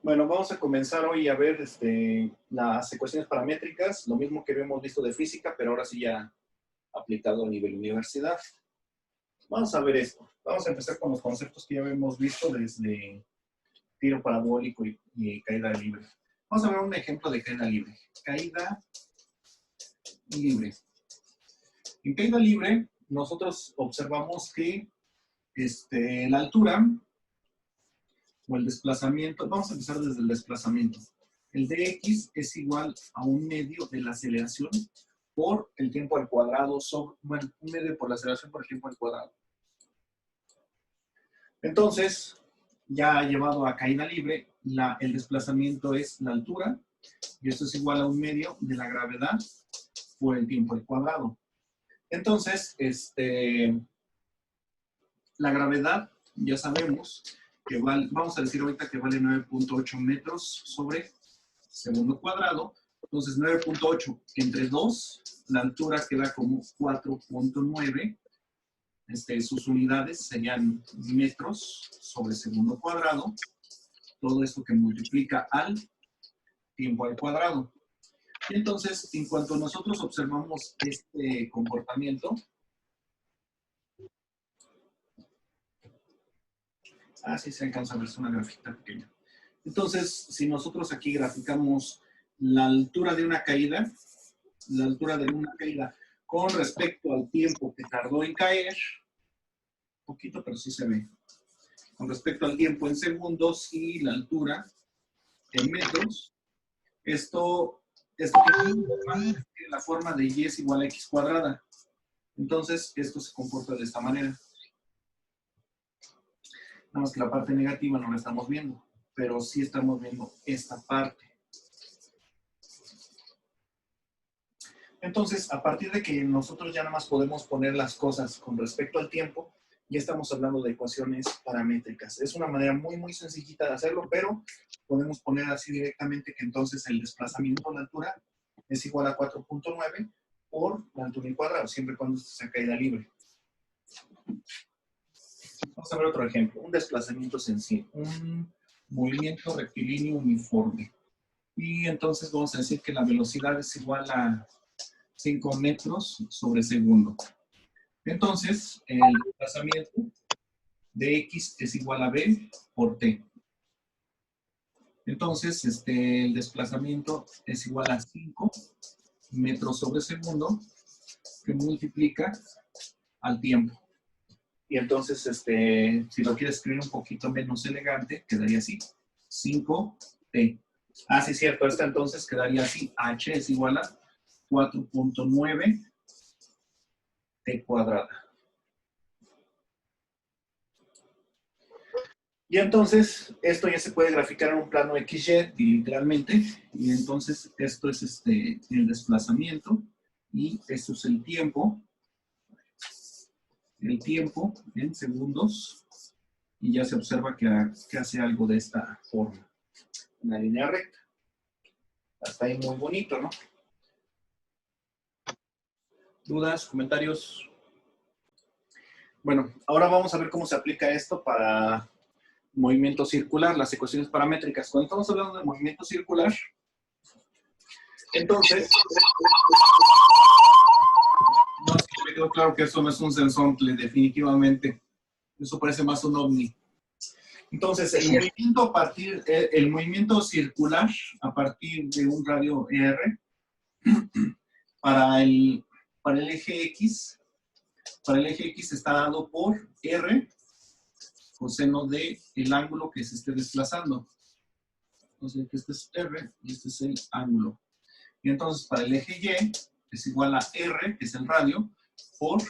Bueno, vamos a comenzar hoy a ver las ecuaciones paramétricas, lo mismo que habíamos visto de física, pero ahora sí ya aplicado a nivel universidad. Vamos a ver esto. Vamos a empezar con los conceptos que ya habíamos visto desde tiro parabólico y caída libre. Vamos a ver un ejemplo de caída libre. Caída libre. En caída libre, nosotros observamos que la altura o el desplazamiento, vamos a empezar desde el desplazamiento. El dx es igual a un medio de la aceleración por el tiempo al cuadrado sobre, bueno, un medio por la aceleración por el tiempo al cuadrado. Entonces, ya llevado a caída libre, el desplazamiento es la altura, y esto es igual a un medio de la gravedad por el tiempo al cuadrado. Entonces, la gravedad, ya sabemos, que vale, vamos a decir ahorita que vale 9.8 metros sobre segundo cuadrado. Entonces 9.8 entre 2, la altura queda como 4.9. Sus unidades serían metros sobre segundo cuadrado. Todo esto que multiplica al tiempo al cuadrado. Y entonces, en cuanto nosotros observamos este comportamiento, sí se alcanza a ver, es una grafita pequeña. Entonces, si nosotros aquí graficamos la altura de una caída, con respecto al tiempo que tardó en caer, poquito, pero sí se ve, con respecto al tiempo en segundos y la altura en metros, esto tiene la forma de y es igual a x cuadrada. Entonces, esto se comporta de esta manera. Nada más que la parte negativa no la estamos viendo, pero sí estamos viendo esta parte. Entonces, a partir de que nosotros ya nada más podemos poner las cosas con respecto al tiempo, ya estamos hablando de ecuaciones paramétricas. Es una manera muy, muy sencillita de hacerlo, pero podemos poner así directamente que entonces el desplazamiento de la altura es igual a 4.9 por la altura al cuadrado, siempre y cuando sea caída libre. Vamos a ver otro ejemplo, un desplazamiento sencillo, un movimiento rectilíneo uniforme. Y entonces vamos a decir que la velocidad es igual a 5 metros sobre segundo. Entonces, el desplazamiento de x es igual a b por t. Entonces, el desplazamiento es igual a 5 metros sobre segundo, que multiplica al tiempo. Y entonces, si lo quieres escribir un poquito menos elegante, quedaría así, 5t. Sí, cierto, esta entonces quedaría así, h es igual a 4.9 t cuadrada. Y entonces, esto ya se puede graficar en un plano XY, literalmente, y entonces esto es el desplazamiento, y esto es el tiempo en segundos, y ya se observa que hace algo de esta forma, una línea recta. Hasta ahí muy bonito, ¿no? ¿Dudas, comentarios? Bueno, ahora vamos a ver cómo se aplica esto para movimiento circular, las ecuaciones paramétricas. Cuando estamos hablando de movimiento circular, entonces, no, sí, me quedó claro que eso no es un sensontle, definitivamente. Eso parece más un ovni. Entonces, el movimiento circular a partir de un radio R para el eje X, está dado por R coseno de el ángulo que se esté desplazando. Entonces, este es R y este es el ángulo. Y entonces, para el eje Y es igual a R, que es el radio, por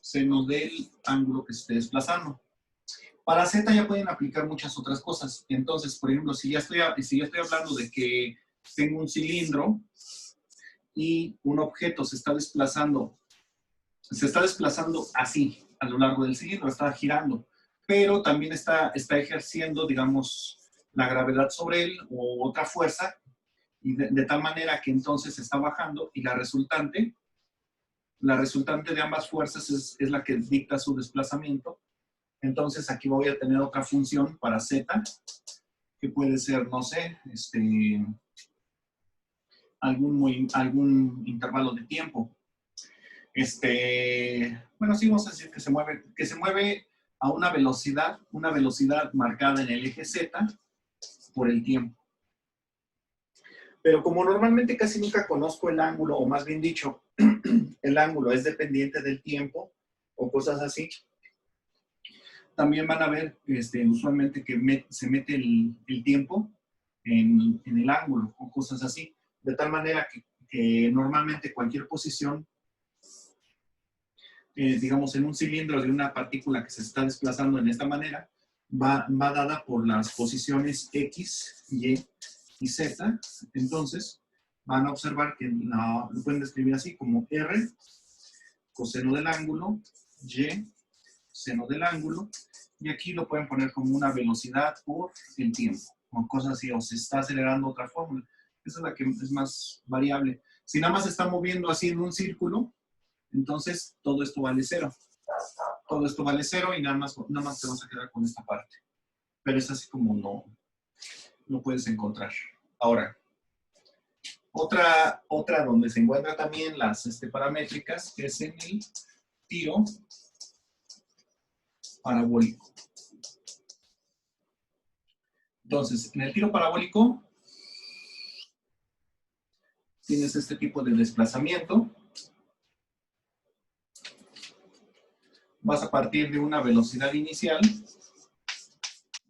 seno del ángulo que se esté desplazando. Para Z ya pueden aplicar muchas otras cosas. Entonces, por ejemplo, si ya estoy hablando de que tengo un cilindro y un objeto se está desplazando así a lo largo del cilindro, está girando, pero también está ejerciendo, digamos, la gravedad sobre él o otra fuerza, y de tal manera que entonces está bajando y la resultante de ambas fuerzas es la que dicta su desplazamiento. Entonces aquí voy a tener otra función para Z, que puede ser, no sé, algún intervalo de tiempo. Bueno, sí vamos a decir que se mueve a una velocidad marcada en el eje Z por el tiempo. Pero como normalmente casi nunca conozco el ángulo, o más bien dicho, el ángulo es dependiente del tiempo o cosas así, también van a ver usualmente que se mete el tiempo en el ángulo o cosas así. De tal manera que normalmente cualquier posición, digamos, en un cilindro de una partícula que se está desplazando en esta manera, va dada por las posiciones X, Y y Z. Entonces, van a observar que lo pueden describir así como R, coseno del ángulo, Y, seno del ángulo, y aquí lo pueden poner como una velocidad por el tiempo, o cosas así, o se está acelerando otra fórmula. Esa es la que es más variable. Si nada más se está moviendo así en un círculo, entonces todo esto vale cero. Todo esto vale cero y nada más te vas a quedar con esta parte. Pero es así como no puedes encontrar. Ahora, otra donde se encuentran también las paramétricas es en el tiro parabólico. Entonces, en el tiro parabólico tienes este tipo de desplazamiento. Vas a partir de una velocidad inicial.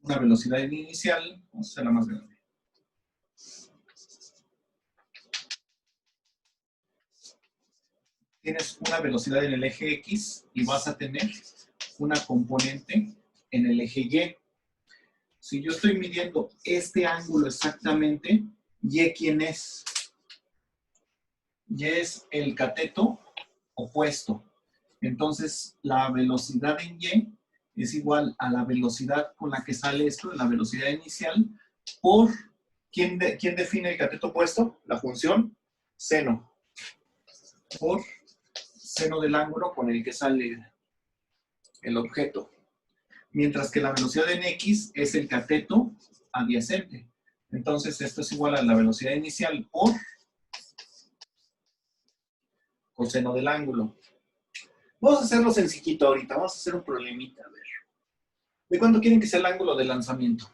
Una velocidad inicial, vamos a hacerla más grande. Tienes una velocidad en el eje X y vas a tener una componente en el eje Y. Si yo estoy midiendo este ángulo exactamente, ¿Y quién es? Y es el cateto opuesto. Entonces, la velocidad en Y es igual a la velocidad con la que sale esto, la velocidad inicial, por ¿quién define el cateto opuesto? La función seno. Por seno del ángulo con el que sale el objeto. Mientras que la velocidad en X es el cateto adyacente. Entonces, esto es igual a la velocidad inicial por coseno del ángulo. Vamos a hacerlo sencillito ahorita. Vamos a hacer un problemita. A ver. ¿De cuánto quieren que sea el ángulo de lanzamiento?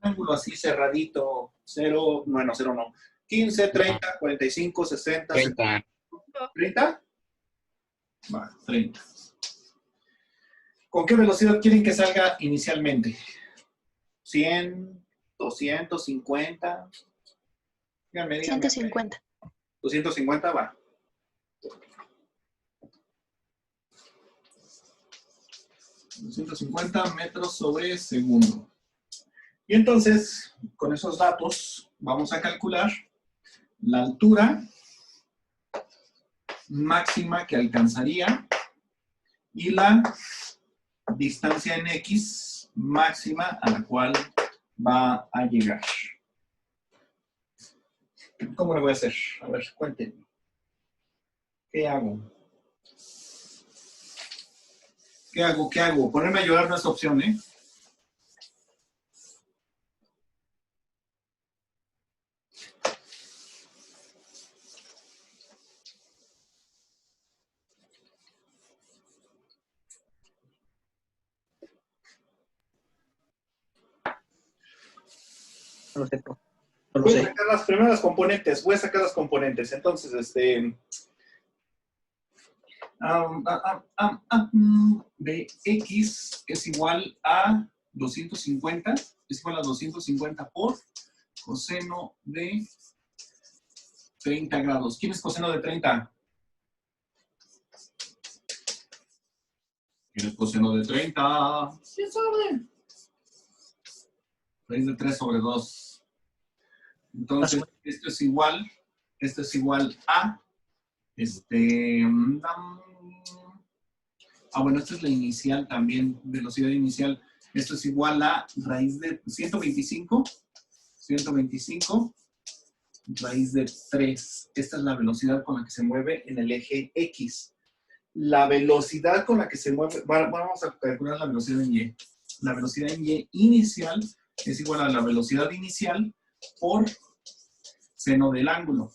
Un ángulo así cerradito. 0, bueno, 0 no. 15, 30, 45, 60, 30. 70. ¿30? Va, 30. ¿Con qué velocidad quieren que salga inicialmente? 100, 250. Díganme. 150. 250 va. 250 metros sobre segundo. Y entonces, con esos datos, vamos a calcular la altura máxima que alcanzaría y la distancia en X máxima a la cual va a llegar. ¿Cómo le voy a hacer? A ver, cuéntenme. ¿Qué hago? ¿Qué hago? Ponerme a llorar no es opción, ¿eh? No lo sé. No lo Voy a sé. sacar las primeras componentes. Voy a sacar las componentes. Entonces, de X es igual a 250. Es igual a 250 por coseno de 30 grados. ¿Quién es coseno de 30? ¿Quién es coseno de 30? ¿Quién sabe? Raíz de 3 sobre 2. Entonces, esto es igual a, bueno, esta es la inicial también, velocidad inicial. Esto es igual a raíz de 125, raíz de 3. Esta es la velocidad con la que se mueve en el eje X. La velocidad con la que se mueve, vamos a calcular la velocidad en Y. La velocidad en Y inicial es igual a la velocidad inicial por seno del ángulo.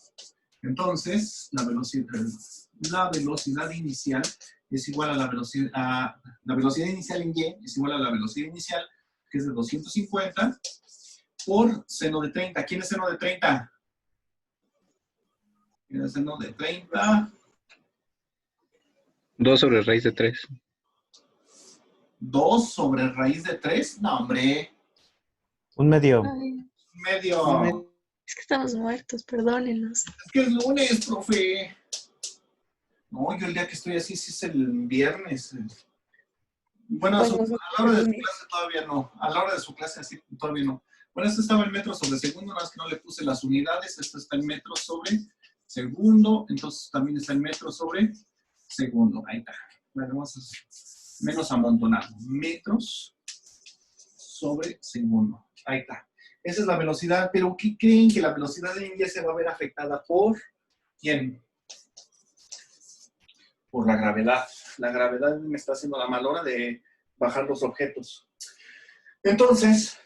Entonces, la velocidad inicial es igual a la velocidad inicial en Y es igual a la velocidad inicial, que es de 250, por seno de 30. ¿Quién es seno de 30? ¿Quién es seno de 30? 2 sobre raíz de 3. 2 sobre raíz de 3. No, hombre. Un medio. Ay, Medio. es que estamos muertos, perdónenos. Es que es lunes, profe. No, yo el día que estoy así sí es el viernes. Bueno, a la hora de su clase todavía no. A la hora de su clase así todavía no. Bueno, esto estaba en metros sobre segundo, nada más que no le puse las unidades. Esto está en metros sobre segundo. Entonces también está en metros sobre segundo. Ahí está. Bueno, vamos a hacer menos amontonado. Metros sobre segundo. Ahí está. Esa es la velocidad. Pero ¿qué creen? Que la velocidad en Y se va a ver afectada por ¿quién? Por la gravedad. La gravedad me está haciendo la mala hora de bajar los objetos. Entonces,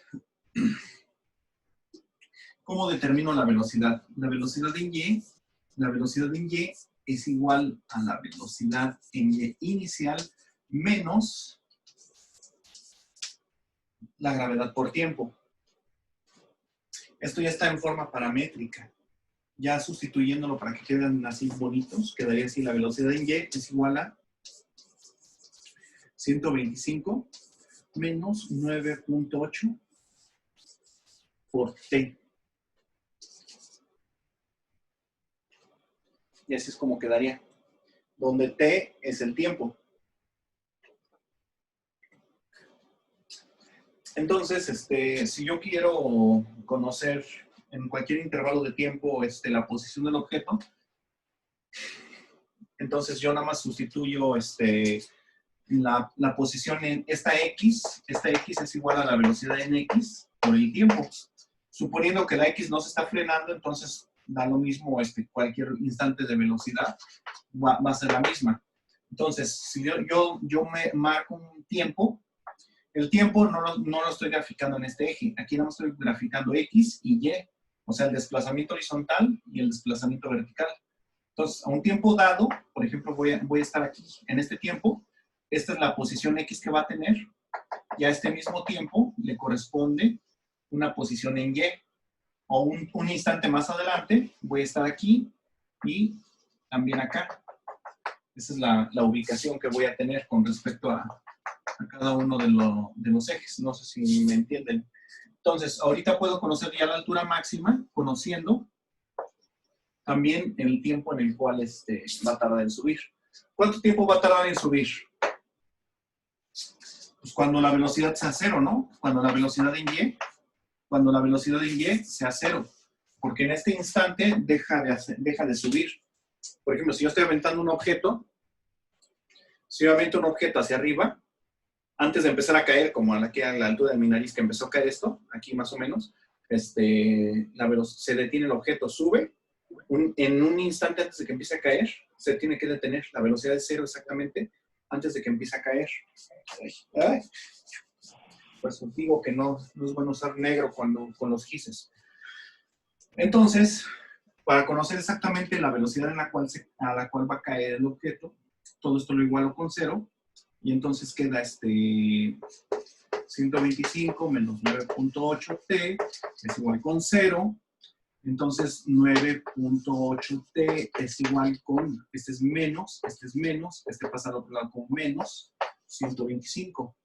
¿cómo determino la velocidad? La velocidad en Y es igual a la velocidad en Y inicial menos la gravedad por tiempo. Esto ya está en forma paramétrica. Ya sustituyéndolo para que queden así bonitos, quedaría así: la velocidad en Y es igual a 125 menos 9.8 por T. Y así es como quedaría. Donde T es el tiempo. Entonces, si yo quiero conocer en cualquier intervalo de tiempo la posición del objeto, entonces yo nada más sustituyo la posición en esta X es igual a la velocidad en X por el tiempo. Suponiendo que la X no se está frenando, entonces da lo mismo cualquier instante de velocidad va a ser la misma. Entonces, si yo me marco un tiempo, el tiempo no lo estoy graficando en este eje. Aquí nada más estoy graficando X y Y. O sea, el desplazamiento horizontal y el desplazamiento vertical. Entonces, a un tiempo dado, por ejemplo, voy a estar aquí. En este tiempo, esta es la posición X que va a tener. Y a este mismo tiempo le corresponde una posición en Y. O un instante más adelante, voy a estar aquí y también acá. Esa es la ubicación que voy a tener con respecto a cada uno de los ejes. No sé si me entienden. Entonces, ahorita puedo conocer ya la altura máxima, conociendo también el tiempo en el cual va a tardar en subir. ¿Cuánto tiempo va a tardar en subir? Pues cuando la velocidad sea cero, ¿no? Cuando la velocidad en Y sea cero. Porque en este instante deja de subir. Por ejemplo, si yo estoy aventando un objeto, si yo avento un objeto hacia arriba, antes de empezar a caer, como aquí a la altura de mi nariz que empezó a caer esto, aquí más o menos, se detiene el objeto, sube, en un instante antes de que empiece a caer, se tiene que detener, la velocidad es cero exactamente, antes de que empiece a caer. Ay. Pues os digo que no es bueno usar negro con los gises. Entonces, para conocer exactamente la velocidad a la cual va a caer el objeto, todo esto lo igualo con cero, y entonces queda 125 menos 9.8t es igual con 0. Entonces 9.8t es igual con, este es menos, este pasa al otro lado con menos 125.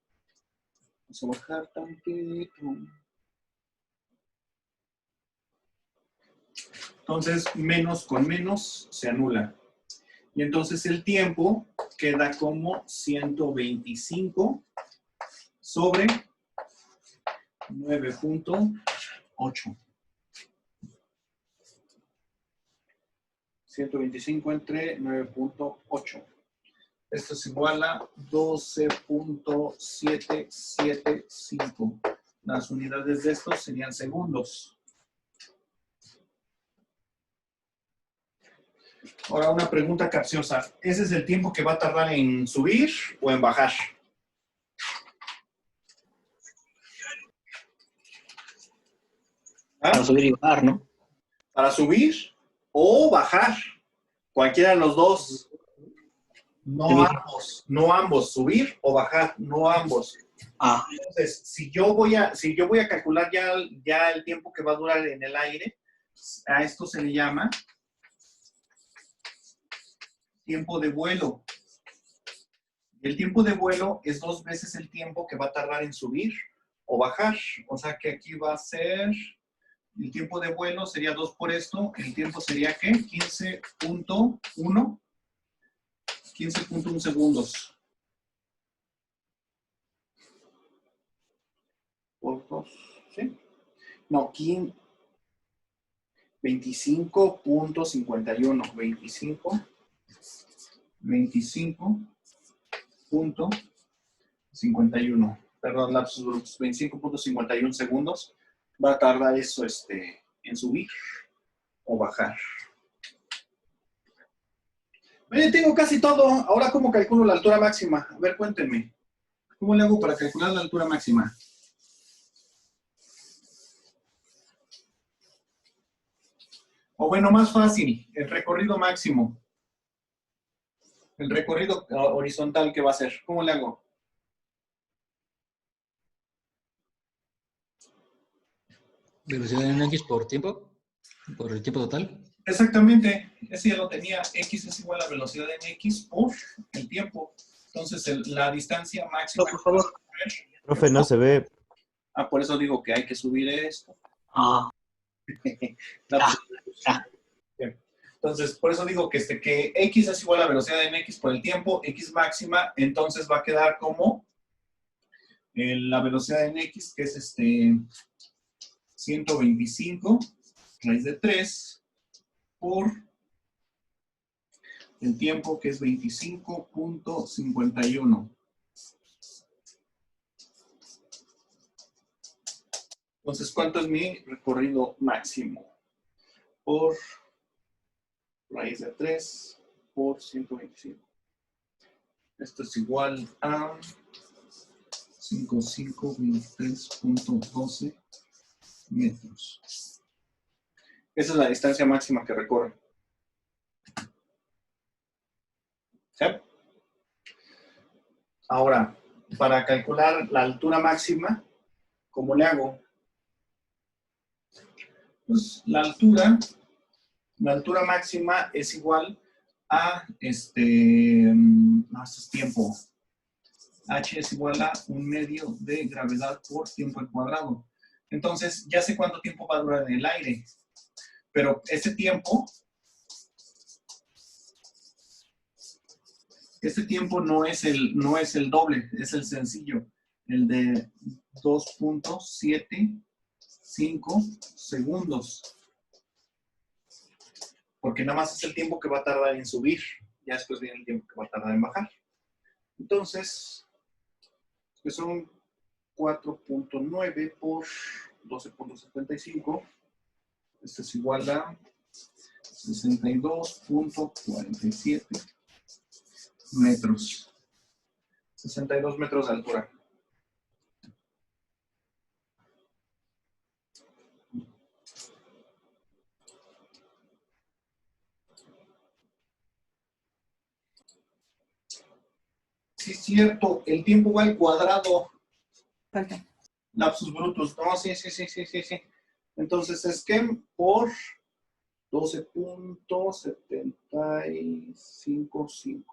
Vamos a bajar tantito. Entonces menos con menos se anula. Y entonces el tiempo queda como 125 sobre 9.8. 125 entre 9.8. Esto es igual a 12.775. Las unidades de estos serían segundos. Ahora una pregunta capciosa. ¿Ese es el tiempo que va a tardar en subir o en bajar? ¿Ah? Para subir y bajar, ¿no? Para subir o bajar. Cualquiera de los dos. No Subir. ambos. No ambos. Subir o bajar. No ambos. Ah, Entonces, si yo voy a calcular ya el tiempo que va a durar en el aire, a esto se le llama tiempo de vuelo. El tiempo de vuelo es 2 veces el tiempo que va a tardar en subir o bajar. O sea que aquí va a ser, el tiempo de vuelo sería 2 por esto. El tiempo sería, ¿qué? 15.1. 15.1 segundos. Por 2, ¿sí? No, 25.51. 25.51. Perdón, lapsus brutos. 25.51 segundos. Va a tardar eso en subir o bajar. Oye, tengo casi todo. Ahora, ¿cómo calculo la altura máxima? A ver, cuéntenme. ¿Cómo le hago para calcular la altura máxima? O bueno, más fácil, el recorrido máximo. El recorrido horizontal que va a ser. ¿Cómo le hago? Velocidad en X por tiempo, por el tiempo total. Exactamente, ese ya lo tenía. X es igual a velocidad en X por el tiempo. Entonces, la distancia máxima. por favor. Profe, no se ve. Por eso digo que hay que subir esto. Ah, Entonces, por eso digo que X es igual a velocidad en X por el tiempo, X máxima, entonces va a quedar como la velocidad en X, que es 125 raíz de 3 por el tiempo, que es 25.51. Entonces, ¿cuánto es mi recorrido máximo? Por raíz de 3 por 125. Esto es igual a 5523.12 metros. Esa es la distancia máxima que recorre. ¿Sí? Ahora, para calcular la altura máxima, ¿cómo le hago? Pues la altura máxima es igual a no, esto es tiempo. H es igual a 1/2 de gravedad por tiempo al cuadrado. Entonces, ya sé cuánto tiempo va a durar en el aire. Pero este tiempo no es el doble, es el sencillo. El de 2.75 segundos. Porque nada más es el tiempo que va a tardar en subir. Ya después viene el tiempo que va a tardar en bajar. Entonces, que son 4.9 por 12.75. Esto es igual a 62.47 metros. 62 metros de altura. Sí, es cierto. El tiempo va al cuadrado. Falta. Lapsus brutus. No, sí. Entonces es que por 12.755.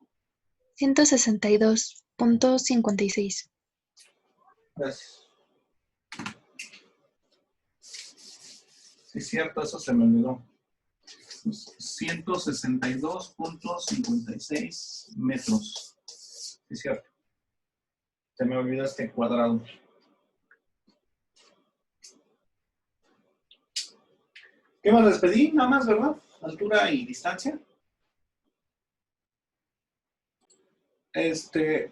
162.56. Gracias. Sí, es cierto, eso se me olvidó. 162.56 metros. Sí, es cierto. Se me olvidó este cuadrado. ¿Qué más les pedí? Nada más, ¿verdad? Altura y distancia.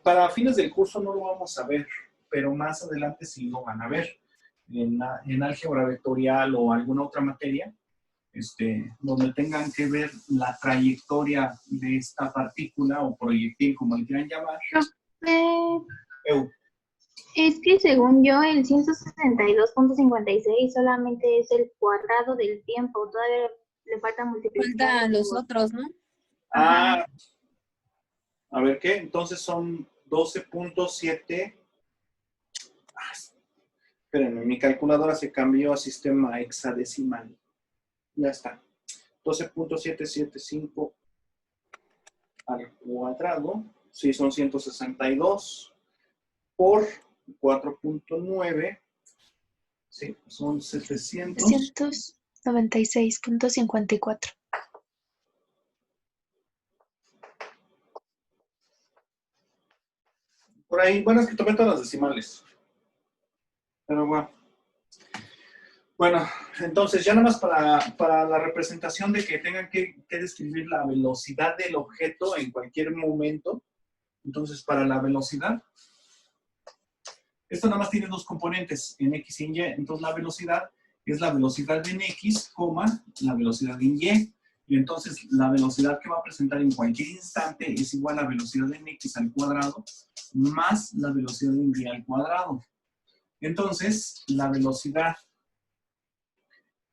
Para fines del curso no lo vamos a ver, pero más adelante sí lo van a ver. En álgebra vectorial o alguna otra materia, donde tengan que ver la trayectoria de esta partícula o proyectil, como le quieran llamar. Es que según yo, el 162.56 solamente es el cuadrado del tiempo. Todavía le falta multiplicar. Faltan los otros, ¿no? Ah, a ver qué. Entonces son 12.7. Espérenme, mi calculadora se cambió a sistema hexadecimal. Ya está. 12.775 al cuadrado. Sí, son 162 por 4.9. Sí, son 700. 396.54. Por ahí, bueno, es que tomé todas las decimales. Pero bueno. Bueno, entonces ya nada más para la representación de que tengan que describir la velocidad del objeto en cualquier momento. Entonces, para la velocidad, esto nada más tiene dos componentes, en X y en Y. Entonces, la velocidad es la velocidad en X, la velocidad en Y. Y entonces, la velocidad que va a presentar en cualquier instante es igual a la velocidad en X al cuadrado más la velocidad en Y al cuadrado. Entonces, la velocidad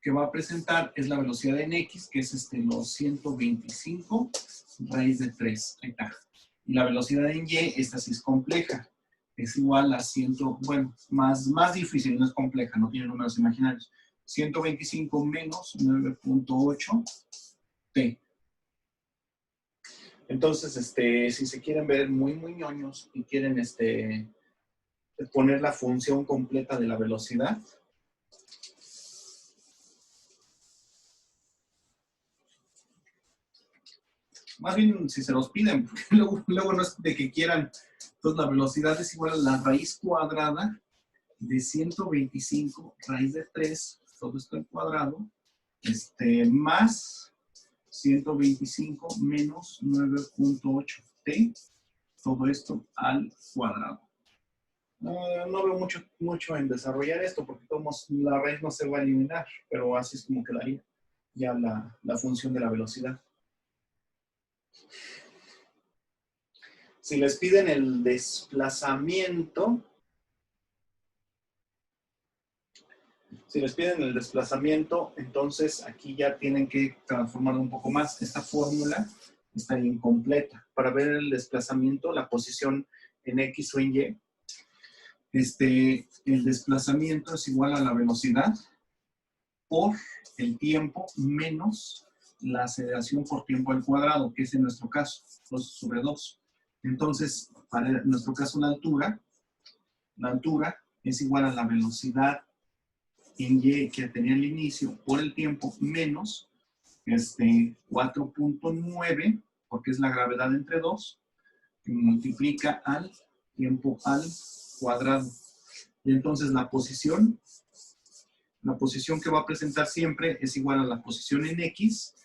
que va a presentar es la velocidad en X, que es los 125 raíz de 3. Ahí está. Y la velocidad en Y, esta sí es compleja. Es igual a 100, bueno, más difícil, no es compleja, no tiene números imaginarios. 125 menos 9.8 T. Entonces, si se quieren ver muy ñoños y quieren poner la función completa de la velocidad, más bien si se los piden, porque luego no es de que quieran. Entonces la velocidad es igual a la raíz cuadrada de 125 raíz de 3, todo esto al cuadrado, más 125 menos 9.8 t, todo esto al cuadrado. No veo mucho en desarrollar esto, porque la raíz no se va a eliminar, pero así es como quedaría ya la función de la velocidad. Si les piden el desplazamiento, entonces aquí ya tienen que transformarlo un poco más. Esta fórmula está incompleta. Para ver el desplazamiento, la posición en X o en Y, el desplazamiento es igual a la velocidad por el tiempo menos la aceleración por tiempo al cuadrado, que es en nuestro caso, 2 sobre 2. Entonces, para nuestro caso la altura es igual a la velocidad en Y que tenía al inicio por el tiempo menos 4.9, porque es la gravedad entre 2, que multiplica al tiempo al cuadrado. Y entonces la posición que va a presentar siempre es igual a la posición en X,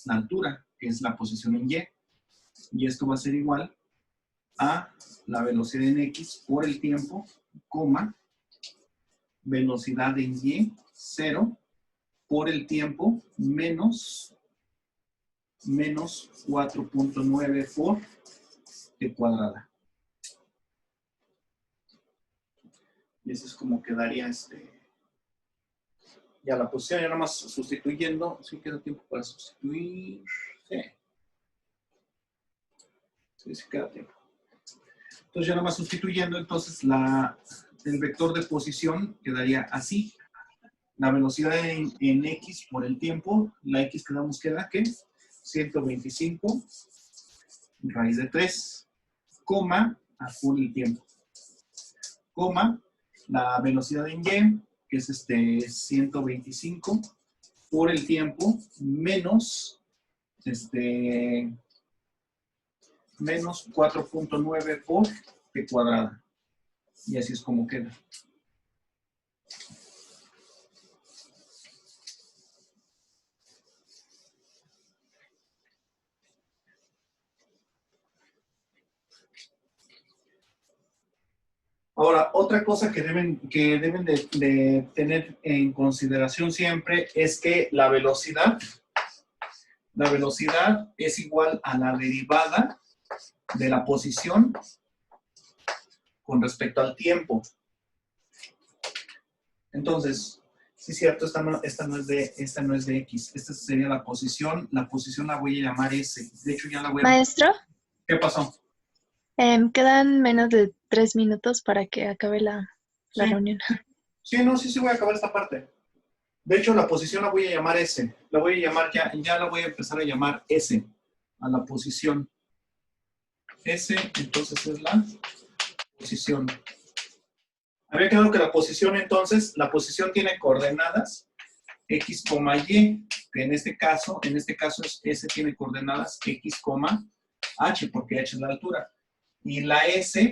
la altura, que es la posición en Y. Y esto va a ser igual a la velocidad en X por el tiempo, velocidad en Y, 0, por el tiempo, menos 4.9 por t cuadrada. Y eso es como quedaría ya la posición, ya nada más sustituyendo. ¿Sí queda tiempo para sustituir? Sí queda tiempo. Entonces ya nada más sustituyendo, entonces el vector de posición quedaría así. La velocidad en X por el tiempo, la X que damos queda, ¿qué? 125 raíz de 3, a por el tiempo, la velocidad en Y, que es 125 por el tiempo, menos 4.9 por t cuadrada. Y así es como queda. Ahora, otra cosa que deben de tener en consideración siempre es que la velocidad es igual a la derivada de la posición con respecto al tiempo. Entonces, sí es cierto, esta no es de X. Esta sería la posición. La posición la voy a llamar S. De hecho, ya la voy a... Maestro, ¿Qué pasó? quedan menos de 3 minutos para que acabe la Sí. reunión. Sí, no, sí voy a acabar esta parte. De hecho, la posición la voy a llamar S. La voy a llamar ya la voy a empezar a llamar S a la posición. S, entonces es la posición. Había quedado que la posición, entonces, la posición tiene coordenadas X, Y, que en este caso es S tiene coordenadas X, H, porque H es la altura. Y la S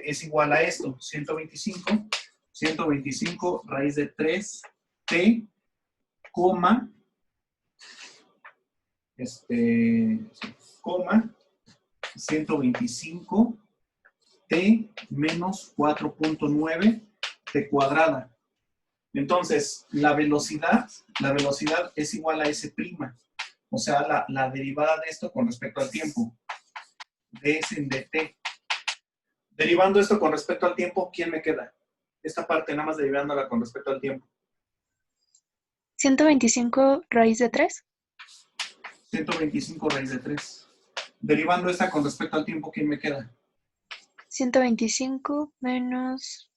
es igual a esto, 125 raíz de 3, T, coma, 125, T menos 4.9, T cuadrada. Entonces, la velocidad es igual a S', o sea, la derivada de esto con respecto al tiempo, de S en dt. Derivando esto con respecto al tiempo, ¿quién me queda? Esta parte, nada más derivándola con respecto al tiempo. 125 raíz de 3. 125 raíz de 3. Derivando esta con respecto al tiempo, ¿quién me queda? 125 menos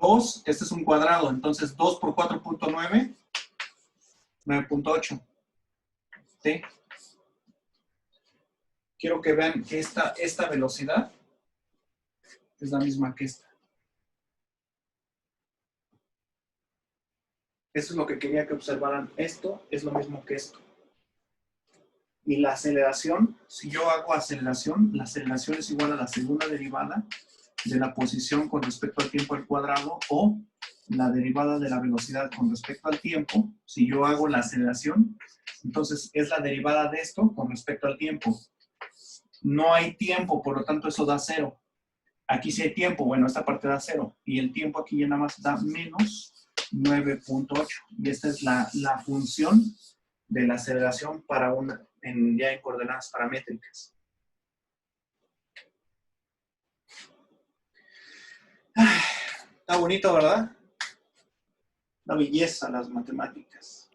2, este es un cuadrado, entonces 2 por 4.9, 9.8. ¿Sí? Quiero que vean que esta velocidad es la misma que esta. Eso es lo que quería que observaran. Esto es lo mismo que esto. Y la aceleración, si yo hago aceleración, la aceleración es igual a la segunda derivada de la posición con respecto al tiempo al cuadrado, o la derivada de la velocidad con respecto al tiempo. Si yo hago la aceleración, entonces es la derivada de esto con respecto al tiempo. No hay tiempo, por lo tanto eso da 0. Aquí sí hay tiempo, bueno, esta parte da 0. Y el tiempo aquí ya nada más da menos 9.8. Y esta es la función de la aceleración para ya en coordenadas paramétricas. Está bonito, ¿verdad? La belleza, las matemáticas.